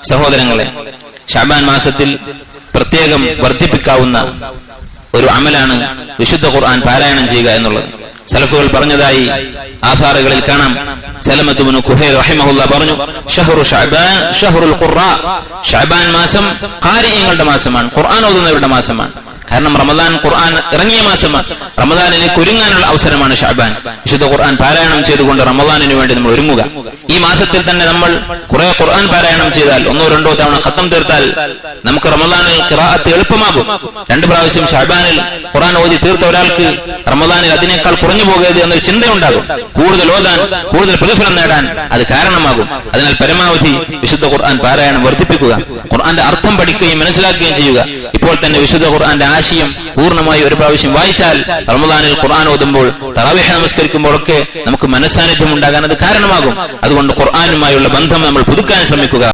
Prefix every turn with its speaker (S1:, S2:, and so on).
S1: സഹോദരങ്ങളെ, ശഅബാൻ മാസത്തിൽ പ്രത്യേകം വർദ്ധിപ്പിക്കാവുന്ന ഒരു അമലാണ് വിശുദ്ധ ഖുർആൻ പാരായണം ചെയ്യുക എന്നുള്ളത്. സലഫുകൾ പറഞ്ഞതായി ആധാറുകളിൽ കാണാം. സലമത്ത് ഇബ്നു കുഹൈർ റഹിമഹുല്ലാഹ് പറഞ്ഞു, ഷഹ്റു ശഅബാൻ ഷഹ്റുൽ ഖുർആ, ശഅബാൻ മാസം ഖാരിഈങ്ങളുടെ മാസമാണ്, ഖുർആൻ ഓതുന്നവരുടെ മാസമാണ്. കാരണം റമദാൻ ഖുർആൻ ഇറങ്ങിയ മാസമാണ്. റമദാനിലേക്ക് ഒരുങ്ങാനുള്ള അവസരമാണ് ശഅബാൻ. വിശുദ്ധ ഖുർആൻ പാരായണം ചെയ്തുകൊണ്ട് റമദാനിന് വേണ്ടി നമ്മൾ ഒരുങ്ങുക. ഈ മാസത്തിൽ തന്നെ നമ്മൾ കുറെ ഖുർആൻ പാരായണം ചെയ്താൽ, ഒന്നോ രണ്ടോ തവണ ഖത്തം തീർത്താൽ നമുക്ക് റമദാനിൽ ഖിറാഅത്ത് എളുപ്പമാകും. 2 പ്രാവശ്യം ശഅബാനിൽ ഖുർആൻ ഓതി തീർത്ത ഒരാൾക്ക് റമദാനിൽ അതിനേക്കാൾ കുറഞ്ഞു പോകരുത് എന്നൊരു ചിന്തയുണ്ടാകും. കൂടുതൽ ഓതാൻ, കൂടുതൽ പ്രതിഫലം നേടാൻ അത് കാരണമാകും. അതിനാൽ പരമാവധി വിശുദ്ധ ഖുർആൻ പാരായണം വർദ്ധിപ്പിക്കുക, ഖുർആന്റെ അർത്ഥം പഠിക്കുകയും മനസ്സിലാക്കുകയും ചെയ്യുക. ഇപ്പോൾ തന്നെ വിശുദ്ധ ഖുർആന്റെ ആശയം പൂർണ്ണമായി ഒരു പ്രാവശ്യം വായിച്ചാൽ റമദാനിൽ ഖുർആൻ ഓതുമ്പോൾ, തറാവീഹ് നമസ്കരിക്കുമ്പോഴൊക്കെ നമുക്ക് മനസ്സാന്നിധ്യം ഉണ്ടാകാൻ അത് കാരണമാകും. അതുകൊണ്ട് ഖുർആനുമായുള്ള ബന്ധം നമ്മൾ പുതുക്കാൻ ശ്രമിക്കുക.